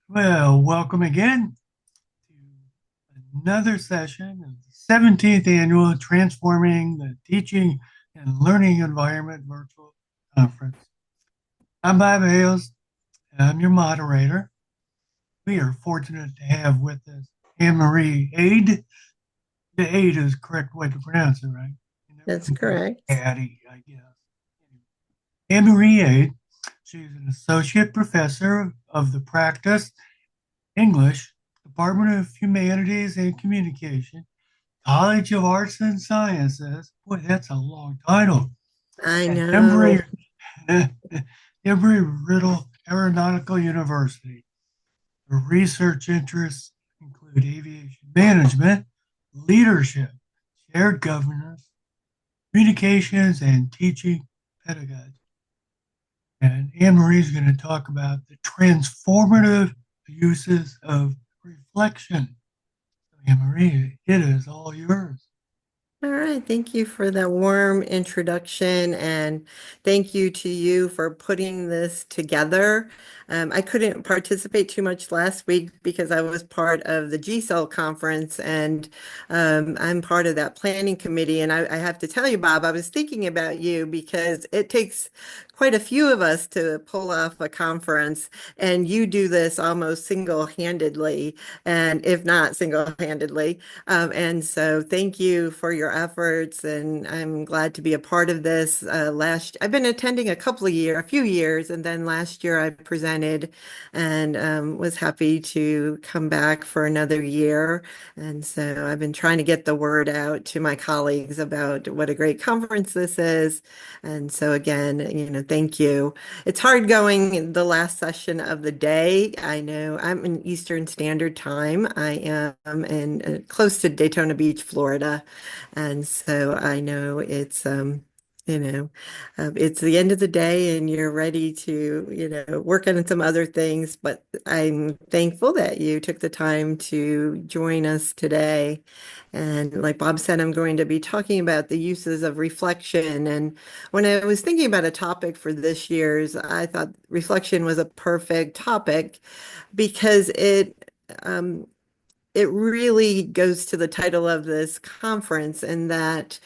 Well, welcome again to another session of the 17th annual Transforming the Teaching and Learning Environment Virtual Conference. I'm Bob Hales. I'm your moderator. We are fortunate to have with us Anne Marie Aid. The Aid is the correct way to pronounce it, right? You never That's can say correct. Addie, I guess. Anne Marie Aid, she's an associate professor of the practice English, Department of Humanities and Communication, College of Arts and Sciences. Boy, that's a long title. I And know. Embry-Riddle Aeronautical University. Her research interests include aviation management, leadership, shared governance, communications, and teaching pedagogy. And Anne Marie is going to talk about the transformative uses of reflection. Anne Marie, it is all yours. All right. Thank you for that warm introduction, and thank you to you for putting this together. I couldn't participate too much last week because I was part of the G-Cell conference, and I'm part of that planning committee. And I have to tell you, Bob, I was thinking about you because it takes quite a few of us to pull off a conference, and you do this almost single-handedly, and if not single-handedly. And so thank you for your efforts, and I'm glad to be a part of this. I've been attending a few years, and then last year I presented and was happy to come back for another year. And so I've been trying to get the word out to my colleagues about what a great conference this is. And so again, thank you. It's hard going the last session of the day. I know I'm in Eastern Standard Time. I am in close to Daytona Beach, Florida. And so I know you know, it's the end of the day and you're ready to, work on some other things. But I'm thankful that you took the time to join us today. And like Bob said, I'm going to be talking about the uses of reflection. And when I was thinking about a topic for this year's, I thought reflection was a perfect topic because um, it really goes to the title of this conference, and that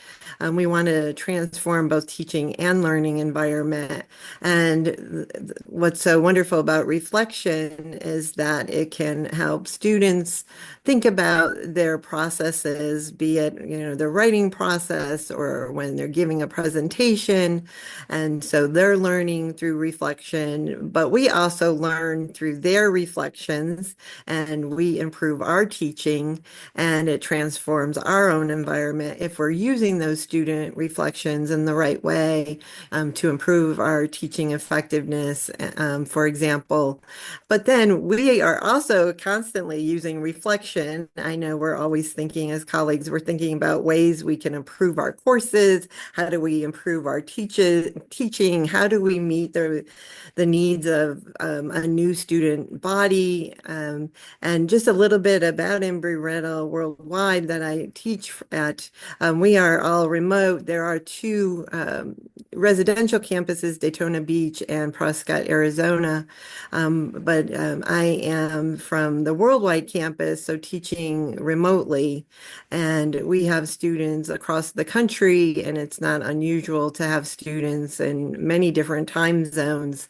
we want to transform both teaching and learning environment. And what's so wonderful about reflection is that it can help students think about their processes, be it, their writing process or when they're giving a presentation. And so they're learning through reflection, but we also learn through their reflections, and we improve our teaching, and it transforms our own environment if we're using those student reflections in the right way, to improve our teaching effectiveness, for example. But then we are also constantly using reflection. I know we're always thinking as colleagues, we're thinking about ways we can improve our courses. How do we improve our teaching? How do we meet the needs of a new student body? And just a little bit about Embry-Riddle Worldwide that I teach at. We are all remote. There are two residential campuses, Daytona Beach and Prescott, Arizona. But I am from the Worldwide campus, so teaching remotely. And we have students across the country, and it's not unusual to have students in many different time zones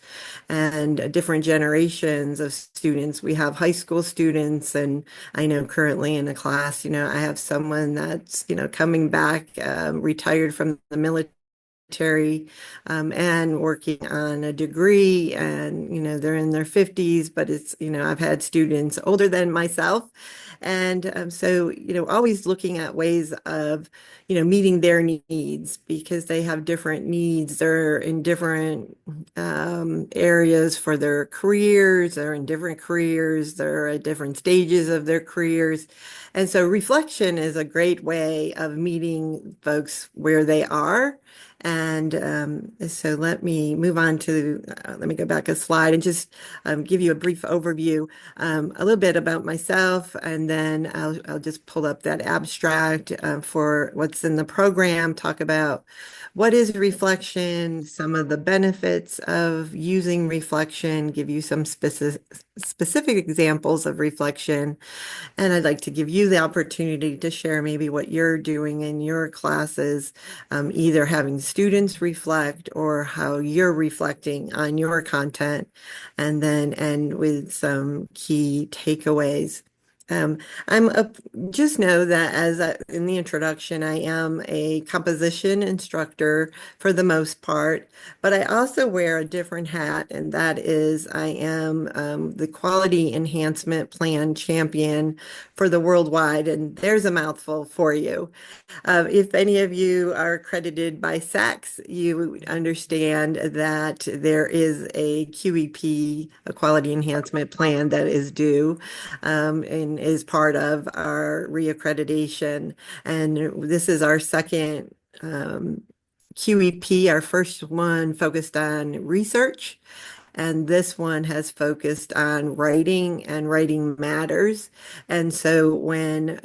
and different generations of students. We have high school students, and I know currently in a class, I have someone that's, coming back, retired from the military, and working on a degree, and they're in their 50s, but it's, I've had students older than myself. And so, always looking at ways of, meeting their needs because they have different needs. They're in different areas for their careers. They're in different careers. They're at different stages of their careers. And so reflection is a great way of meeting folks where they are And so let me move on to, let me go back a slide and just give you a brief overview, a little bit about myself, and then I'll just pull up that abstract for what's in the program, talk about what is reflection, some of the benefits of using reflection, give you some specific examples of reflection, and I'd like to give you the opportunity to share maybe what you're doing in your classes, either having students reflect or how you're reflecting on your content, and then end with some key takeaways. Um, I'm a, just know that in the introduction, I am a composition instructor for the most part, but I also wear a different hat, and that is I am the quality enhancement plan champion for the worldwide, and there's a mouthful for you. If any of you are accredited by SACS, you understand that there is a QEP, a quality enhancement plan that is due and is part of our reaccreditation. And this is our second QEP. Our first one focused on research, and this one has focused on writing, and writing matters. And so when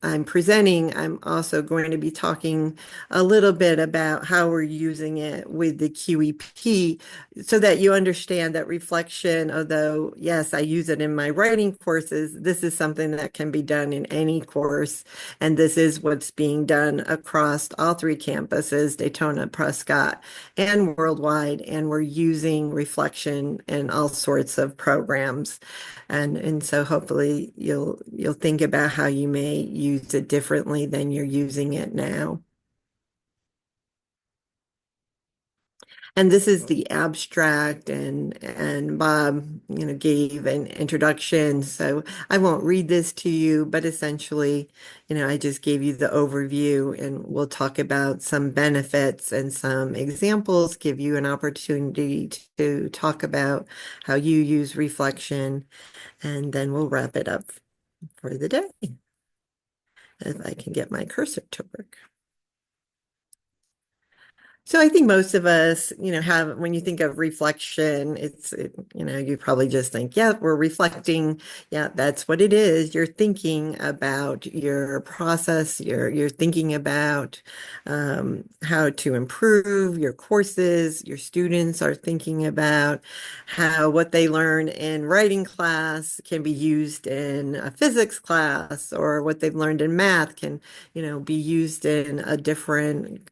I'm presenting, I'm also going to be talking a little bit about how we're using it with the QEP so that you understand that reflection, although, yes, I use it in my writing courses, this is something that can be done in any course. And this is what's being done across all three campuses, Daytona, Prescott, and worldwide, and we're using reflection in all sorts of programs. And so hopefully you'll think about how you may use it differently than you're using it now. And this is the abstract, and Bob, gave an introduction. So I won't read this to you, but essentially, I just gave you the overview, and we'll talk about some benefits and some examples, give you an opportunity to talk about how you use reflection, and then we'll wrap it up for the day. If I can get my cursor to work. So I think most of us, have, when you think of reflection, you probably just think, yeah, we're reflecting. Yeah, that's what it is. You're thinking about your process. You're thinking about how to improve your courses. Your students are thinking about how what they learn in writing class can be used in a physics class, or what they've learned in math can, be used in a different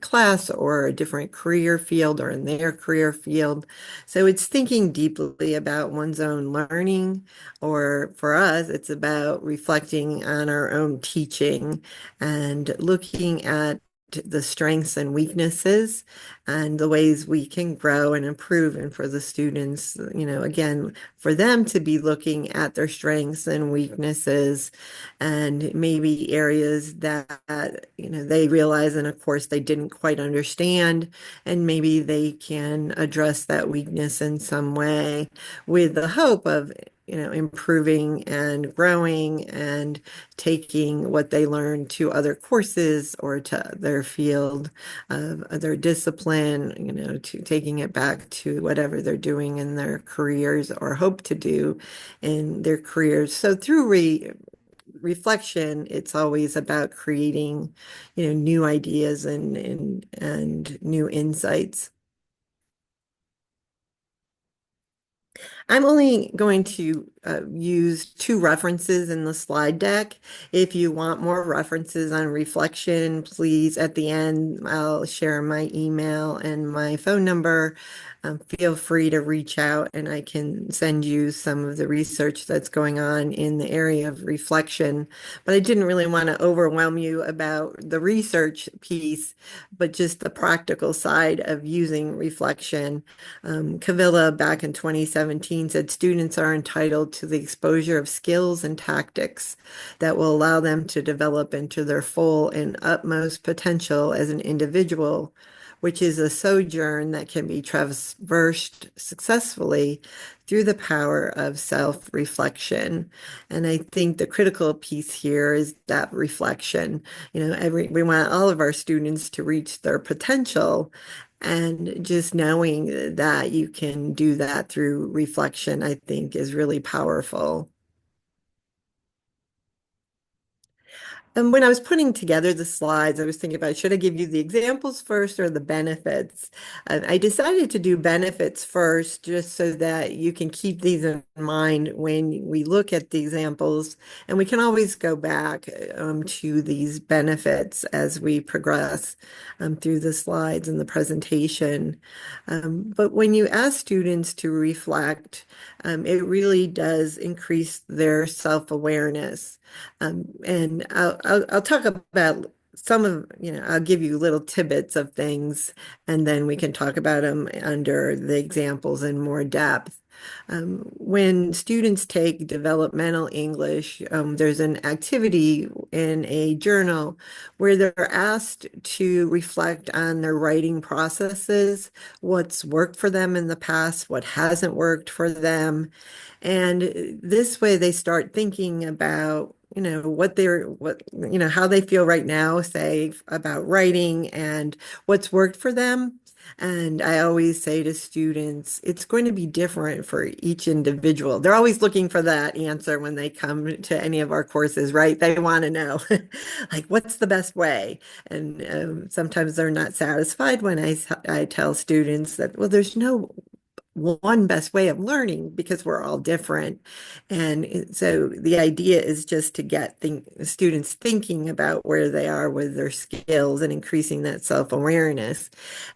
class or a different career field, or in their career field. So it's thinking deeply about one's own learning, or for us, it's about reflecting on our own teaching and looking at the strengths and weaknesses and the ways we can grow and improve. And for the students, again, for them to be looking at their strengths and weaknesses, and maybe areas that, they realize in a course they didn't quite understand, and maybe they can address that weakness in some way with the hope of, improving and growing and taking what they learned to other courses or to their field of their discipline, to taking it back to whatever they're doing in their careers or hope to do in their careers. So through reflection, it's always about creating, new ideas and new insights. I'm only going to use two references in the slide deck. If you want more references on reflection, please, at the end, I'll share my email and my phone number. Feel free to reach out, and I can send you some of the research that's going on in the area of reflection. But I didn't really want to overwhelm you about the research piece, but just the practical side of using reflection. Cavilla back in 2017 said students are entitled to the exposure of skills and tactics that will allow them to develop into their full and utmost potential as an individual, which is a sojourn that can be traversed successfully through the power of self-reflection. And I think the critical piece here is that reflection. We want all of our students to reach their potential. And just knowing that you can do that through reflection, I think is really powerful. And when I was putting together the slides, I was thinking about should I give you the examples first or the benefits? I decided to do benefits first just so that you can keep these in mind when we look at the examples. And we can always go back to these benefits as we progress through the slides and the presentation. But when you ask students to reflect, it really does increase their self-awareness. And I'll talk about some of, I'll give you little tidbits of things, and then we can talk about them under the examples in more depth. When students take developmental English, there's an activity in a journal where they're asked to reflect on their writing processes, what's worked for them in the past, what hasn't worked for them. And this way they start thinking about, how they feel right now, say about writing and what's worked for them. And I always say to students, it's going to be different for each individual. They're always looking for that answer when they come to any of our courses, right? They want to know, like, what's the best way? And sometimes they're not satisfied when I tell students that, well, there's no one best way of learning because we're all different. So the idea is just to get students thinking about where they are with their skills and increasing that self-awareness.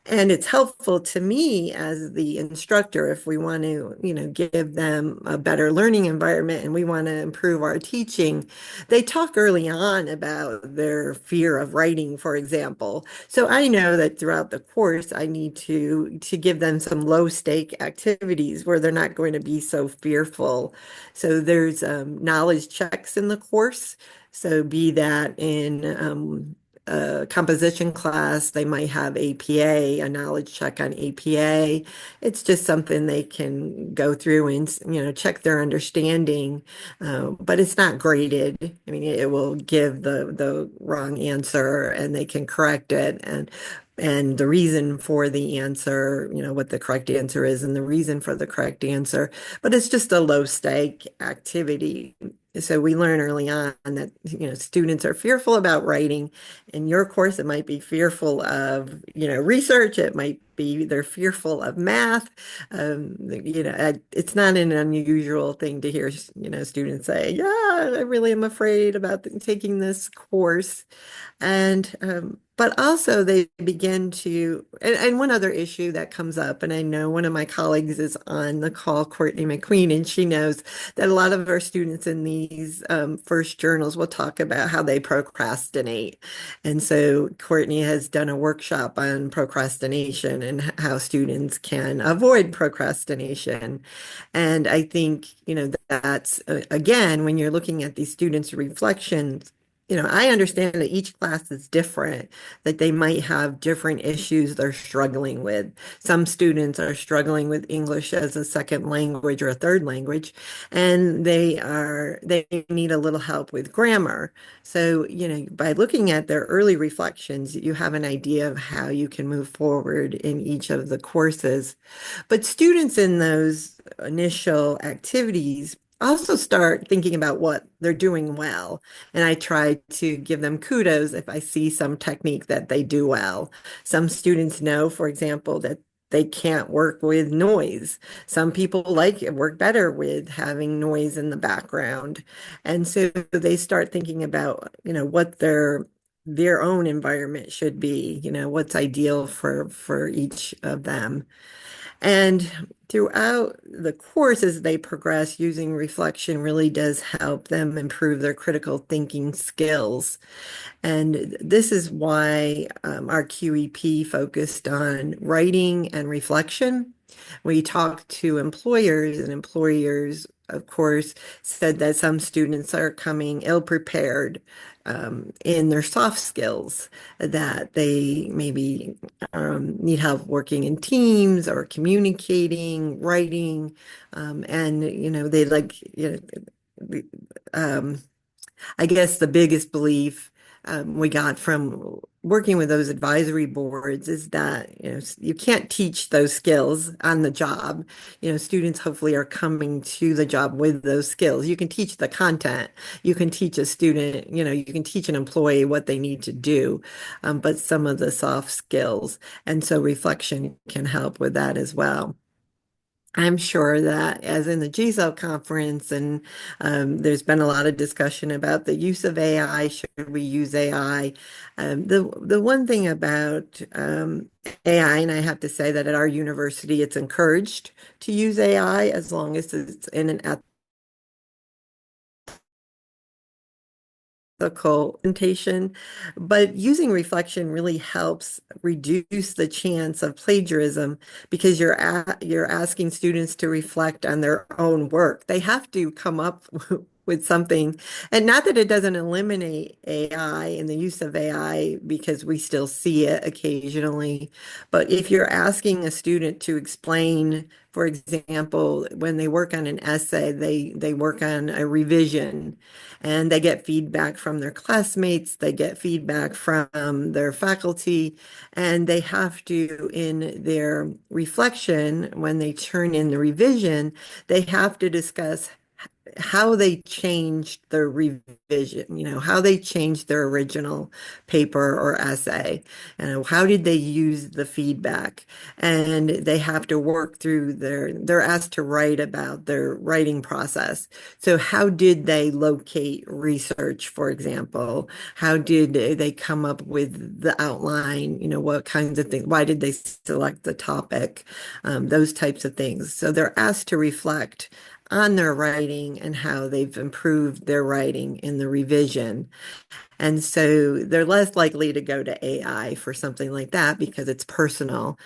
And it's helpful to me as the instructor if we want to, give them a better learning environment and we want to improve our teaching. They talk early on about their fear of writing, for example. So I know that throughout the course, I need to give them some low stake activities where they're not going to be so fearful. So there's knowledge checks in the course. So be that in a composition class, they might have APA, a knowledge check on APA. It's just something they can go through and, check their understanding. But it's not graded. I mean, it will give the wrong answer and they can correct it. And the reason for the answer, what the correct answer is and the reason for the correct answer. But it's just a low stake activity. So we learn early on that, students are fearful about writing. In your course, it might be fearful of, research. It might be they're fearful of math. It's not an unusual thing to hear, students say, yeah, I really am afraid about taking this course. But also they begin and one other issue that comes up, and I know one of my colleagues is on the call, Courtney McQueen, and she knows that a lot of our students in these first journals will talk about how they procrastinate. And so Courtney has done a workshop on procrastination and how students can avoid procrastination. And I think, that's again, when you're looking at these students' reflections, I understand that each class is different, that they might have different issues they're struggling with. Some students are struggling with English as a second language or a third language, and they need a little help with grammar. So, by looking at their early reflections, you have an idea of how you can move forward in each of the courses. But students in those initial activities also start thinking about what they're doing well. And I try to give them kudos if I see some technique that they do well. Some students know, for example, that they can't work with noise. Some people work better with having noise in the background. And so they start thinking about, what their own environment should be, what's ideal for each of them. And throughout the course, as they progress, using reflection really does help them improve their critical thinking skills. And this is why our QEP focused on writing and reflection. We talk to employers, and employers of course, said that some students are coming ill-prepared in their soft skills, that they maybe need help working in teams or communicating, writing, and they like um, I guess the biggest belief we got from working with those advisory boards is that you can't teach those skills on the job. Students hopefully are coming to the job with those skills. You can teach the content. You can teach a student, you can teach an employee what they need to do, but some of the soft skills. And so reflection can help with that as well. I'm sure that as in the GSO conference, and there's been a lot of discussion about the use of AI. Should we use AI? The one thing about AI, and I have to say that at our university, it's encouraged to use AI as long as it's in an presentation, but using reflection really helps reduce the chance of plagiarism because you're asking students to reflect on their own work. They have to come up with something, and not that it doesn't eliminate AI and the use of AI because we still see it occasionally, but if you're asking a student to explain, for example, when they work on an essay, they work on a revision and they get feedback from their classmates, they get feedback from their faculty, and they have to, in their reflection, when they turn in the revision, they have to discuss how they changed the revision, how they changed their original paper or essay, and how did they use the feedback. And they have to work through they're asked to write about their writing process. So how did they locate research, for example? How did they come up with the outline? What kinds of things? Why did they select the topic? Those types of things. So they're asked to reflect on their writing and how they've improved their writing in the revision. And so they're less likely to go to AI for something like that because it's personal.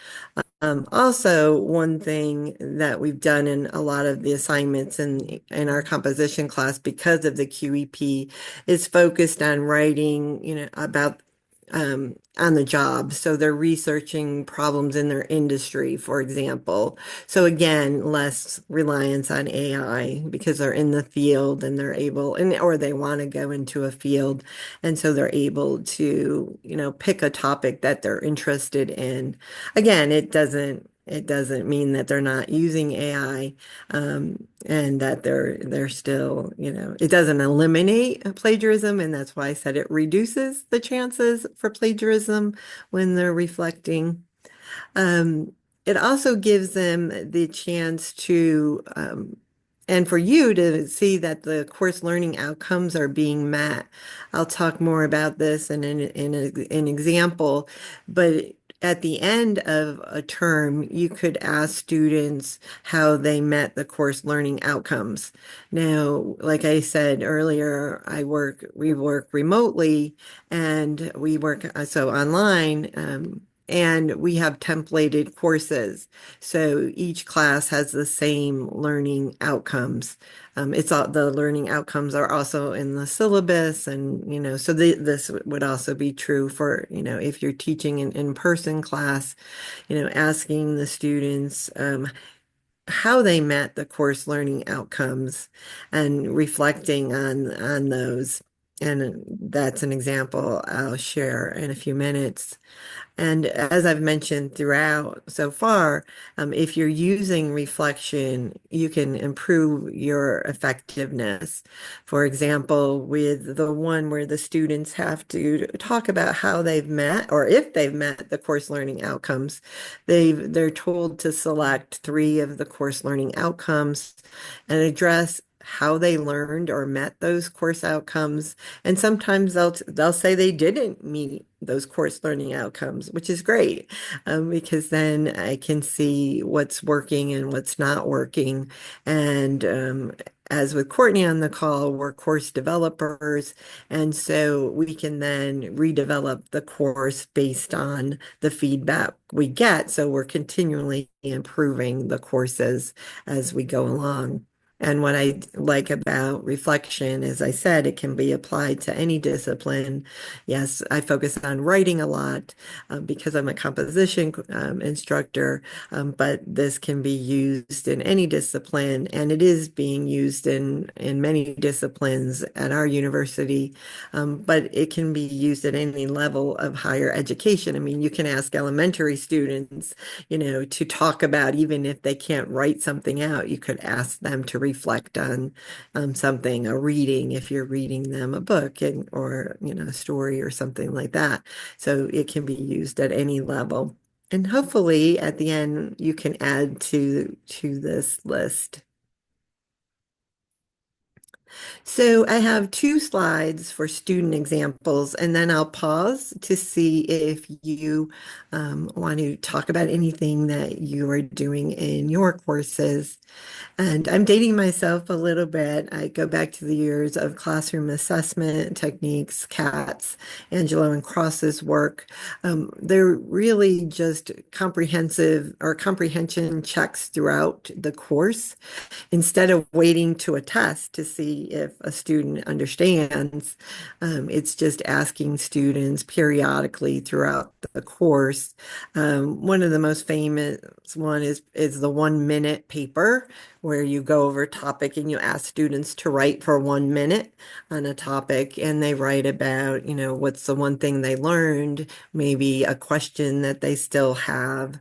Also, one thing that we've done in a lot of the assignments in our composition class because of the QEP is focused on writing, about on the job. So they're researching problems in their industry, for example. So again, less reliance on AI because they're in the field and they're able, and or they want to go into a field, and so they're able to, pick a topic that they're interested in. Again, it doesn't mean that they're not using AI, and that they're still, it doesn't eliminate plagiarism, and that's why I said it reduces the chances for plagiarism when they're reflecting. Um, it also gives them the chance to, and for you to see that the course learning outcomes are being met. I'll talk more about this in an example, but at the end of a term, you could ask students how they met the course learning outcomes. Now, like I said earlier, we work remotely and we work so online. And we have templated courses. So each class has the same learning outcomes. It's all the learning outcomes are also in the syllabus, and so this would also be true for if you're teaching an in-person class, asking the students how they met the course learning outcomes and reflecting on those. And that's an example I'll share in a few minutes. And as I've mentioned throughout so far, if you're using reflection, you can improve your effectiveness. For example, with the one where the students have to talk about how they've met or if they've met the course learning outcomes, they're told to select three of the course learning outcomes and address how they learned or met those course outcomes. And sometimes they'll say they didn't meet those course learning outcomes, which is great, because then I can see what's working and what's not working. And as with Courtney on the call, we're course developers, and so we can then redevelop the course based on the feedback we get. So we're continually improving the courses as we go along. And what I like about reflection, as I said, it can be applied to any discipline. Yes, I focus on writing a lot because I'm a composition instructor, but this can be used in any discipline, and it is being used in many disciplines at our university. But it can be used at any level of higher education. I mean, you can ask elementary students, to talk about, even if they can't write something out, you could ask them to reflect on something, a reading, if you're reading them a book or, a story or something like that. So it can be used at any level. And hopefully at the end you can add to this list. So I have two slides for student examples, and then I'll pause to see if you want to talk about anything that you are doing in your courses. And I'm dating myself a little bit. I go back to the years of classroom assessment techniques, CATS, Angelo and Cross's work. They're really just comprehensive or comprehension checks throughout the course instead of waiting to a test to see if a student understands. It's just asking students periodically throughout the course. One of the most famous one is the 1 minute paper, where you go over a topic and you ask students to write for 1 minute on a topic, and they write about, what's the one thing they learned, maybe a question that they still have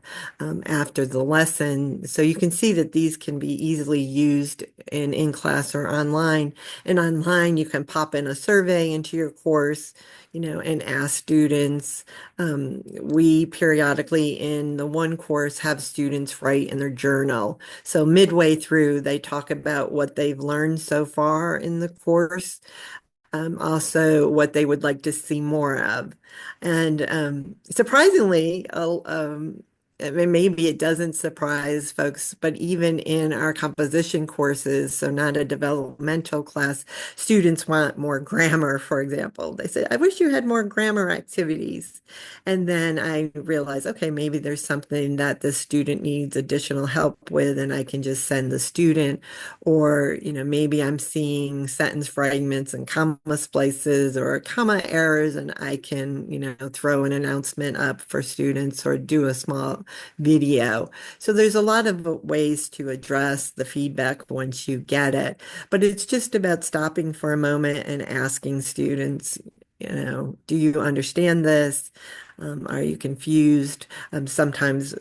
after the lesson. So you can see that these can be easily used in class or online. And online, you can pop in a survey into your course, and ask students. We periodically in the one course have students write in their journal. So midway through, they talk about what they've learned so far in the course, also what they would like to see more of. And surprisingly, I mean, maybe it doesn't surprise folks, but even in our composition courses, so not a developmental class, students want more grammar, for example. They say, I wish you had more grammar activities. And then I realize, okay, maybe there's something that the student needs additional help with, and I can just send the student. Or, maybe I'm seeing sentence fragments and comma splices or comma errors, and I can, throw an announcement up for students or do a small video. So there's a lot of ways to address the feedback once you get it, but it's just about stopping for a moment and asking students, do you understand this? Are you confused? Sometimes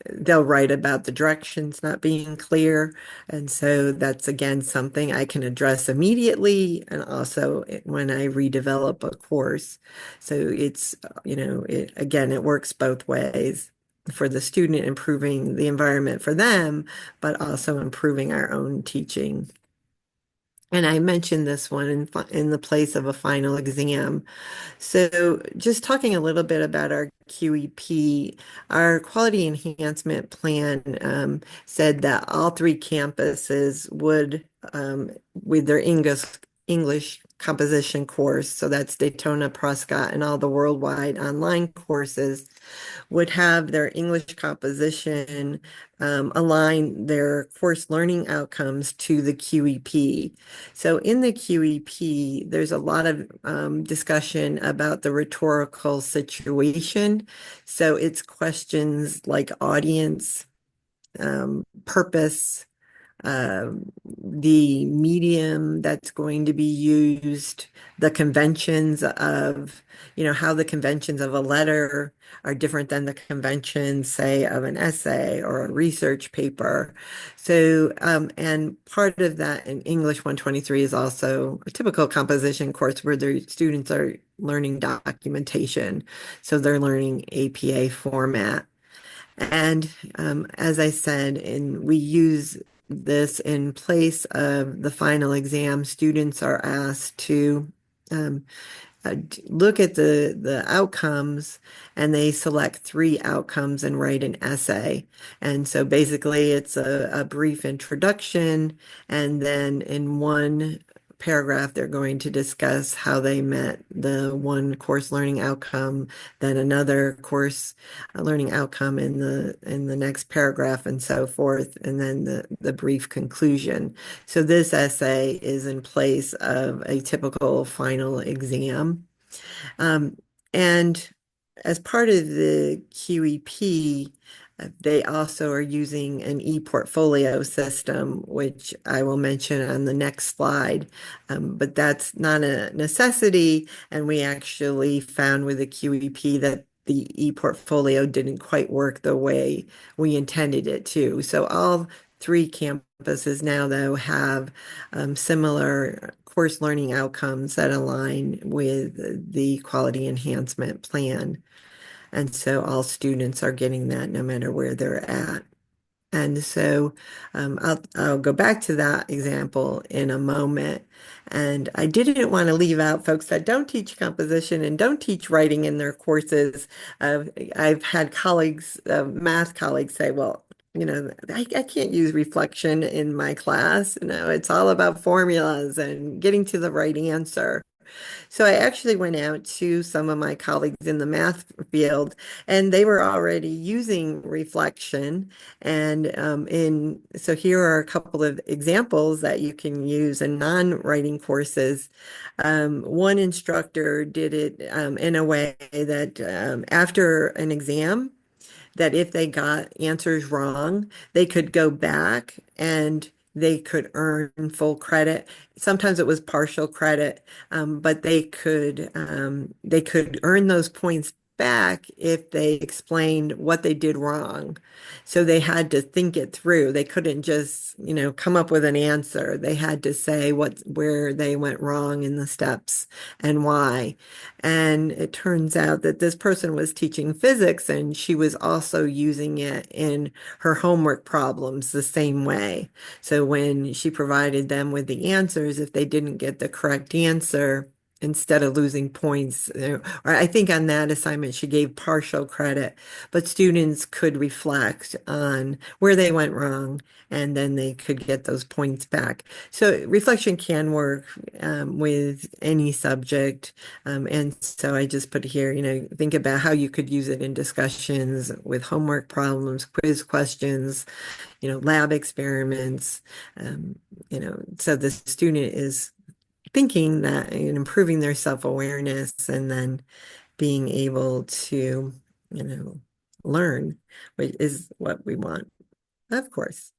they'll write about the directions not being clear. And so that's again something I can address immediately and also when I redevelop a course. So it's, it works both ways for the student, improving the environment for them, but also improving our own teaching. And I mentioned this one in the place of a final exam. So, just talking a little bit about our QEP, our quality enhancement plan said that all three campuses would, with their English composition course, so that's Daytona, Prescott, and all the worldwide online courses, would have their English composition align their course learning outcomes to the QEP. So in the QEP, there's a lot of discussion about the rhetorical situation. So it's questions like audience, purpose, the medium that's going to be used, the conventions of, how the conventions of a letter are different than the conventions, say, of an essay or a research paper. So, and part of that in English 123 is also a typical composition course where the students are learning documentation. So they're learning APA format. And as I said, and we use this in place of the final exam, students are asked to um, look at the outcomes, and they select three outcomes and write an essay. And so basically it's a brief introduction, and then in one paragraph, they're going to discuss how they met the one course learning outcome, then another course learning outcome in the next paragraph, and so forth, and then the brief conclusion. So this essay is in place of a typical final exam. Um, and as part of the QEP, they also are using an e-portfolio system, which I will mention on the next slide. But that's not a necessity. And we actually found with the QEP that the e-portfolio didn't quite work the way we intended it to. So all three campuses now, though, have similar course learning outcomes that align with the quality enhancement plan. And so all students are getting that no matter where they're at. And so I'll go back to that example in a moment. And I didn't want to leave out folks that don't teach composition and don't teach writing in their courses. I've had colleagues, math colleagues say, well, I can't use reflection in my class. It's all about formulas and getting to the right answer. So I actually went out to some of my colleagues in the math field, and they were already using reflection. And so here are a couple of examples that you can use in non-writing courses. One instructor did it in a way that after an exam, that if they got answers wrong, they could go back and they could earn full credit. Sometimes it was partial credit, but they could earn those points back if they explained what they did wrong. So they had to think it through. They couldn't just, come up with an answer. They had to say where they went wrong in the steps and why. And it turns out that this person was teaching physics and she was also using it in her homework problems the same way. So when she provided them with the answers, if they didn't get the correct answer, instead of losing points, or I think on that assignment, she gave partial credit, but students could reflect on where they went wrong and then they could get those points back. So reflection can work with any subject. And so I just put here, think about how you could use it in discussions with homework problems, quiz questions, lab experiments. So the student is thinking that and improving their self-awareness and then being able to, you know, learn, which is what we want, of course.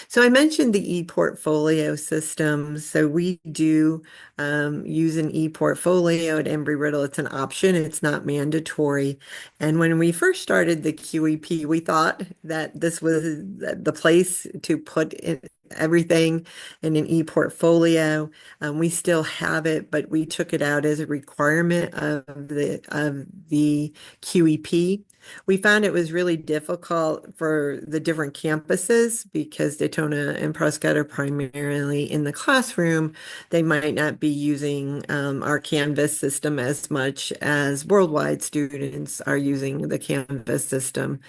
So I mentioned the e-portfolio system. So we do use an e-portfolio at Embry-Riddle. It's an option. It's not mandatory. And when we first started the QEP, we thought that this was the place to put everything in an e-portfolio. We still have it, but we took it out as a requirement of the QEP. We found it was really difficult for the different campuses because Daytona and Prescott are primarily in the classroom. They might not be using our Canvas system as much as worldwide students are using the Canvas system.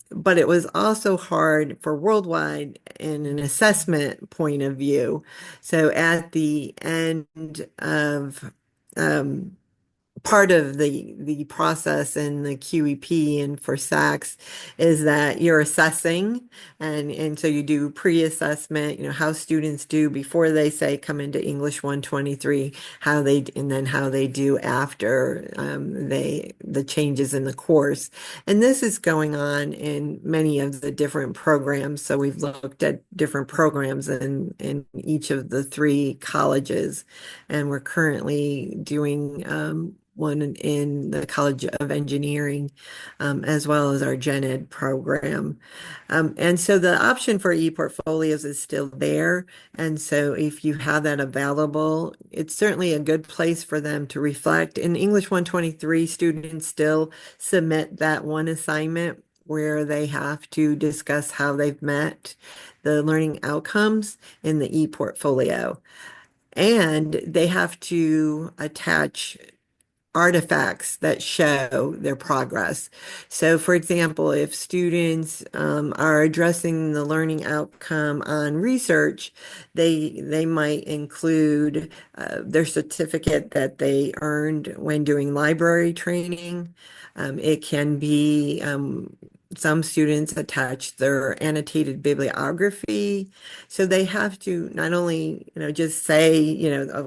But it was also hard for worldwide in an assessment point of view. So at the end of part of the process in the QEP and for SACS is that you're assessing and so you do pre-assessment, how students do before they say come into English 123, and then how they do after the changes in the course. And this is going on in many of the different programs. So we've looked at different programs in each of the three colleges, and we're currently doing one in the College of Engineering, as well as our Gen Ed program. And so the option for e-portfolios is still there. And so if you have that available, it's certainly a good place for them to reflect. In English 123, students still submit that one assignment where they have to discuss how they've met the learning outcomes in the e-portfolio. And they have to attach artifacts that show their progress. So, for example, if students are addressing the learning outcome on research, they might include their certificate that they earned when doing library training. It can be some students attach their annotated bibliography. So they have to not only, just say,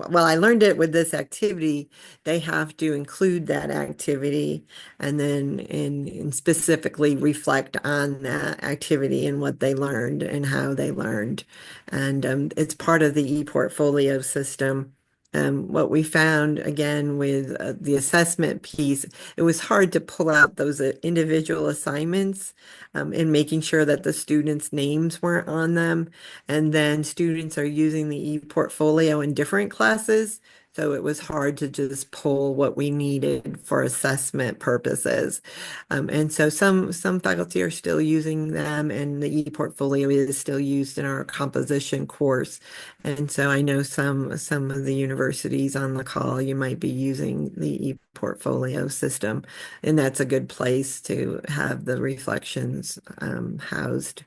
well, I learned it with this activity. They have to include that activity and then and specifically reflect on that activity and what they learned and how they learned. And it's part of the e-portfolio system. What we found again with the assessment piece, it was hard to pull out those individual assignments and making sure that the students' names weren't on them. And then students are using the e-portfolio in different classes. So it was hard to just pull what we needed for assessment purposes. And so some faculty are still using them, and the e-portfolio is still used in our composition course. And so I know some of the universities on the call, you might be using the e-portfolio system, and that's a good place to have the reflections housed.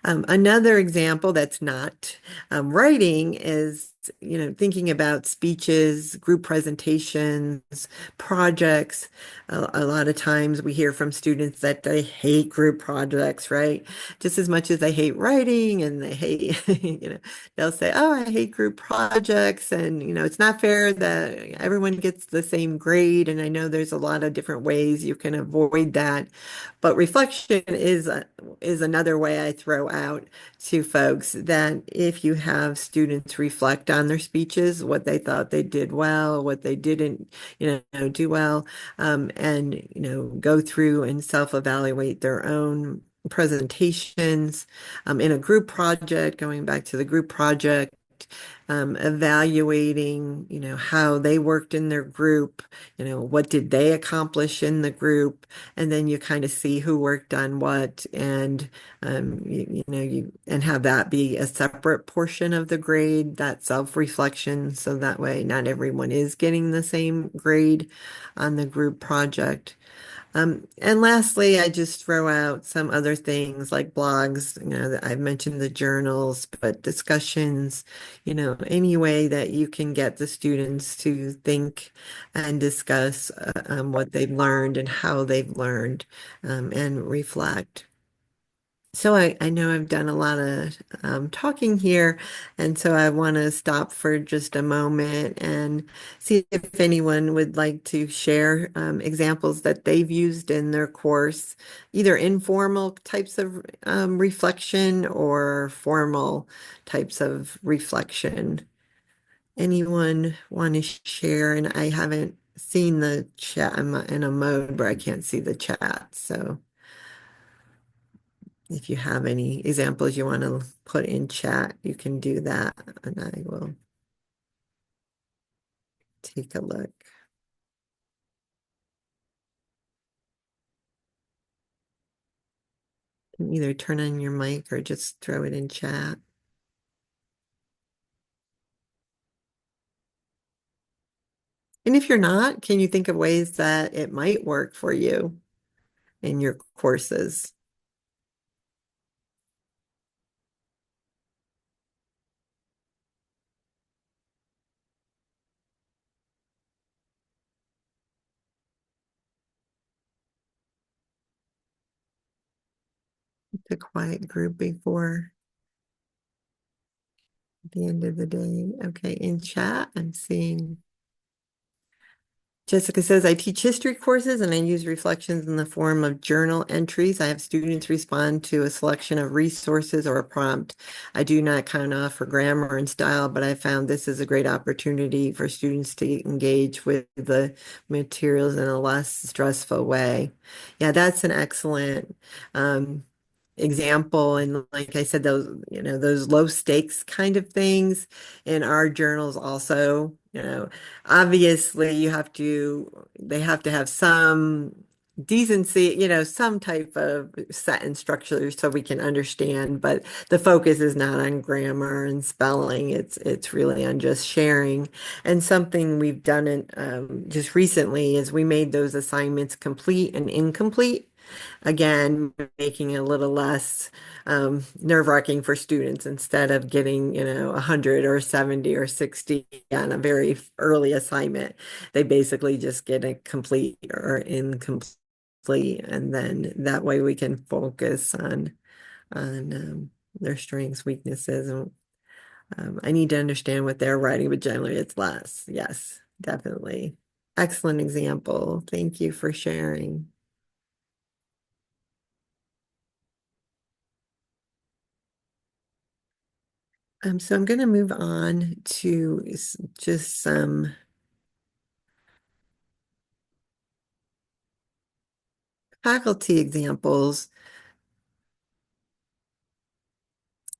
Another example that's not writing is, thinking about speeches, group presentations, projects. A lot of times we hear from students that they hate group projects, right? Just as much as they hate writing and they hate, they'll say, oh, I hate group projects. And, it's not fair that everyone gets the same grade. And I know there's a lot of different ways you can avoid that. But reflection is another way I throw out to folks that if you have students reflect on their speeches, what they thought they did well, what they didn't, do well, and go through and self-evaluate their own presentations in a group project, going back to the group project, evaluating, how they worked in their group, what did they accomplish in the group, and then you kind of see who worked on what, and you and have that be a separate portion of the grade, that self-reflection, so that way not everyone is getting the same grade on the group project. And lastly, I just throw out some other things like blogs. That I've mentioned the journals, but discussions, any way that you can get the students to think and discuss what they've learned and how they've learned and reflect. So I know I've done a lot of talking here, and so I want to stop for just a moment and see if anyone would like to share examples that they've used in their course, either informal types of reflection or formal types of reflection. Anyone want to share? And I haven't seen the chat. I'm in a mode where I can't see the chat, so. If you have any examples you want to put in chat, you can do that and I will take a look. You can either turn on your mic or just throw it in chat. And if you're not, can you think of ways that it might work for you in your courses? The quiet group before the end of the day. Okay, in chat, I'm seeing Jessica says, I teach history courses and I use reflections in the form of journal entries. I have students respond to a selection of resources or a prompt. I do not count off for grammar and style, but I found this is a great opportunity for students to engage with the materials in a less stressful way. Yeah, that's an excellent example. And like I said, those low stakes kind of things in our journals also, obviously they have to have some decency, some type of set and structure so we can understand, but the focus is not on grammar and spelling. It's really on just sharing. And something we've done just recently is we made those assignments complete and incomplete. Again, making it a little less nerve-wracking for students instead of getting, 100 or 70 or 60 on a very early assignment. They basically just get a complete or incomplete, and then that way we can focus on their strengths, weaknesses, and I need to understand what they're writing, but generally it's less. Yes, definitely. Excellent example. Thank you for sharing. So I'm going to move on to just some faculty examples.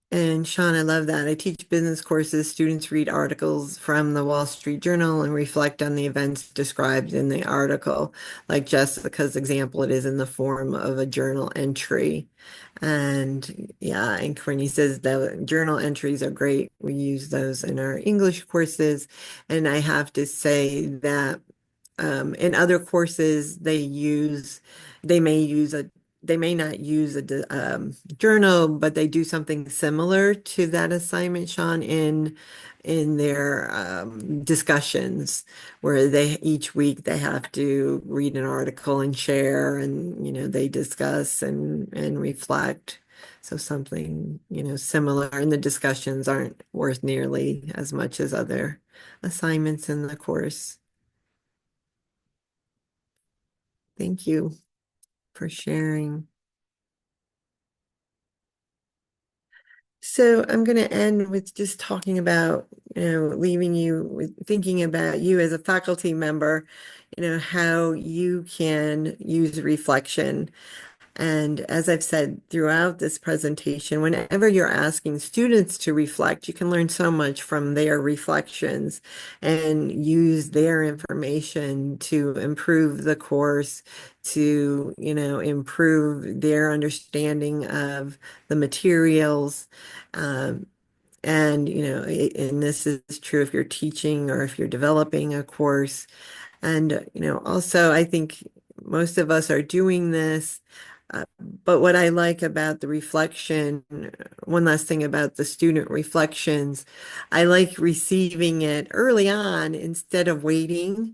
And Sean, I love that. I teach business courses. Students read articles from the Wall Street Journal and reflect on the events described in the article. Like Jessica's example, it is in the form of a journal entry. And yeah, and Courtney says the journal entries are great. We use those in our English courses. And I have to say that in other courses, they may use a, they may not use a journal, but they do something similar to that assignment, Sean, in their discussions, where they each week they have to read an article and share, and they discuss and reflect. So something, similar, and the discussions aren't worth nearly as much as other assignments in the course. Thank you for sharing. So I'm going to end with just talking about, leaving you with thinking about you as a faculty member, how you can use reflection. And as I've said throughout this presentation, whenever you're asking students to reflect, you can learn so much from their reflections and use their information to improve the course, to, improve their understanding of the materials. Um, and this is true if you're teaching or if you're developing a course. And, also, I think most of us are doing this. But what I like about the reflection, one last thing about the student reflections, I like receiving it early on instead of waiting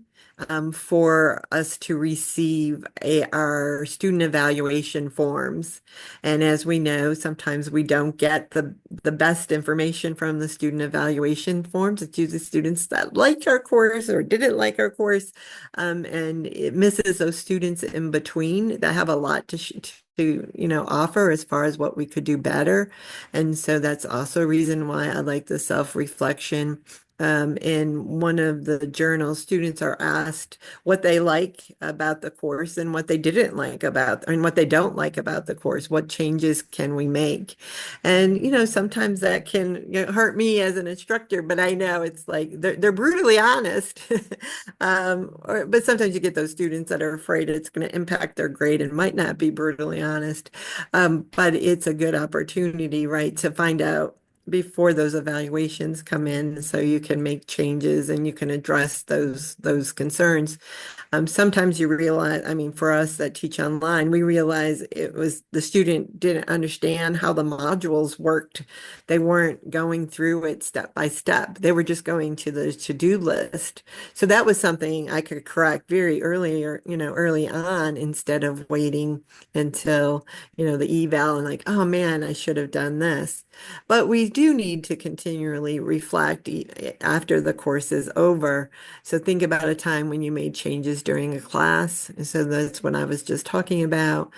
for us to receive our student evaluation forms. And as we know, sometimes we don't get the best information from the student evaluation forms. It's usually students that liked our course or didn't like our course. And it misses those students in between that have a lot to offer as far as what we could do better. And so that's also a reason why I like the self-reflection. In one of the journals, students are asked what they like about the course and what they didn't like about, and what they don't like about the course. What changes can we make? And, sometimes that can hurt me as an instructor, but I know it's like they're brutally honest. But sometimes you get those students that are afraid it's going to impact their grade and might not be brutally honest. But it's a good opportunity, right, to find out before those evaluations come in so you can make changes and you can address those concerns. Sometimes you realize, I mean, for us that teach online, we realize it was the student didn't understand how the modules worked. They weren't going through it step by step. They were just going to the to-do list. So that was something I could correct very early or, early on instead of waiting until, the eval and like, oh man, I should have done this. But we do need to continually reflect after the course is over. So think about a time when you made changes during a class. So that's what I was just talking about.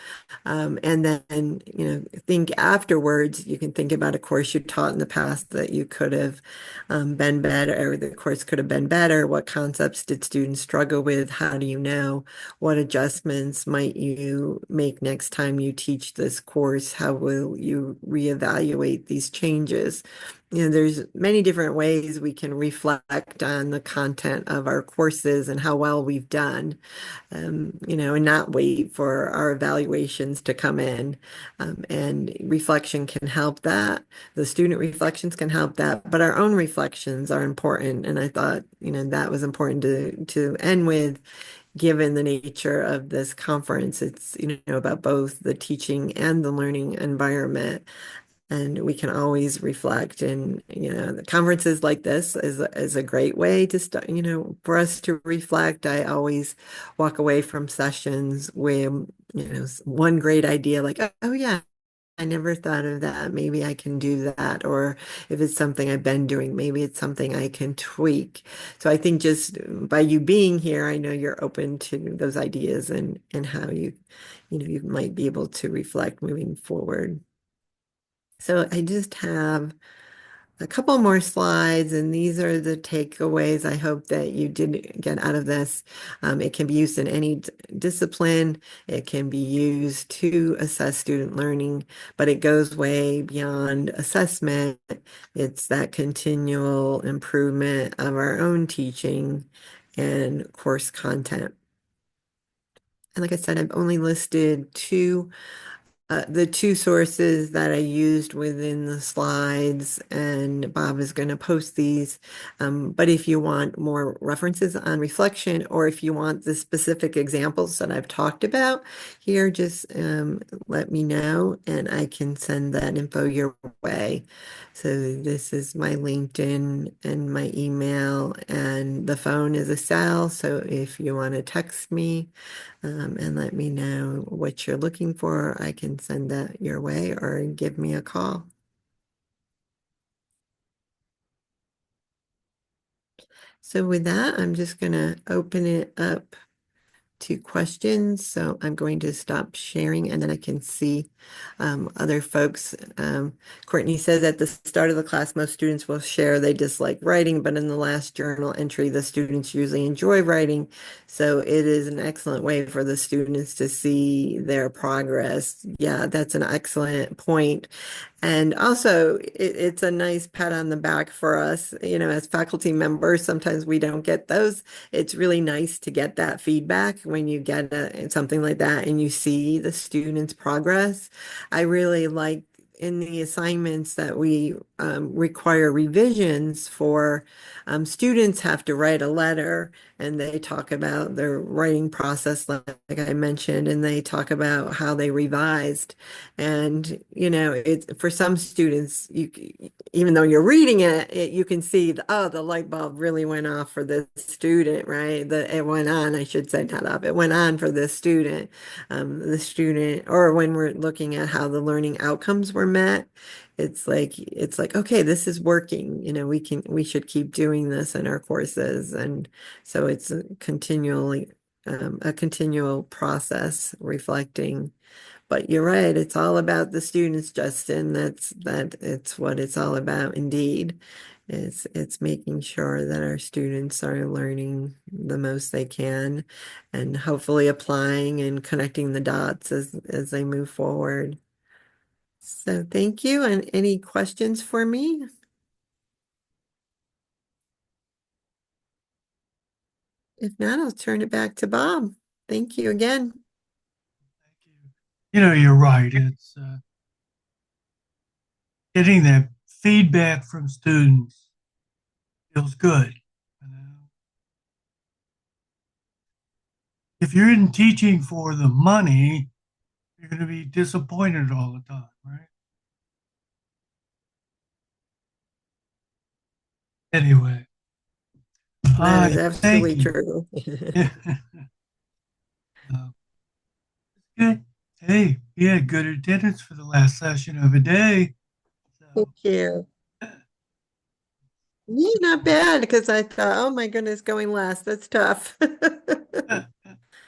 And then, think afterwards, you can think about a course you taught in the past that you could have been better, or the course could have been better. What concepts did students struggle with? How do you know? What adjustments might you make next time you teach this course? How will you reevaluate these changes? practice. There's many different ways we can reflect on the content of our courses and how well we've done, and not wait for our evaluations to come in. And reflection can help that. The student reflections can help that, but our own reflections are important. And I thought, that was important to end with, given the nature of this conference. It's, about both the teaching and the learning environment. And we can always reflect. And, the conferences like this is a great way to start, for us to reflect. I always walk away from sessions with, one great idea, like, oh yeah, I never thought of that. Maybe I can do that. Or if it's something I've been doing, maybe it's something I can tweak. So I think just by you being here, I know you're open to those ideas and how you might be able to reflect moving forward. So I just have a couple more slides, and these are the takeaways I hope that you did get out of this. It can be used in any discipline. It can be used to assess student learning, but it goes way beyond assessment. It's that continual improvement of our own teaching and course content. And like I said, I've only listed the two sources that I used within the slides, and Bob is going to post these. But if you want more references on reflection, or if you want the specific examples that I've talked about here, just let me know and I can send that info your way. So this is my LinkedIn and my email, and the phone is a cell. So if you want to text me, and let me know what you're looking for, I can send that your way, or give me a call. So with that, I'm just going to open it up to questions. So I'm going to stop sharing, and then I can see other folks. Courtney says at the start of the class, most students will share they dislike writing, but in the last journal entry, the students usually enjoy writing. So it is an excellent way for the students to see their progress. Yeah, that's an excellent point. And also, it's a nice pat on the back for us, as faculty members. Sometimes we don't get those. It's really nice to get that feedback when you get something like that and you see the students' progress. I really like in the assignments that we require revisions for, students have to write a letter, and they talk about their writing process, like I mentioned, and they talk about how they revised. And, it's for some students, even though you're reading it, you can see the light bulb really went off for this student, right? It went on, I should say, not up. It went on for this student. Or when we're looking at how the learning outcomes were met, it's like, okay, this is working. We should keep doing this in our courses. And so it's a continual process reflecting. But you're right, it's all about the students, Justin. It's what it's all about indeed. It's making sure that our students are learning the most they can, and hopefully applying and connecting the dots as they move forward. So thank you. And any questions for me? If not, I'll turn it back to Bob. Thank you again. Thank you. You're right. It's getting that feedback from students feels good. You know? If you're in teaching for the money, you're going to be disappointed all the time, right? Anyway, That I is thank absolutely you. true. Good. Hey, you had good attendance for the last session of the day. Thank So, you. Yeah, not bad, because I thought, oh my goodness, going last, that's tough.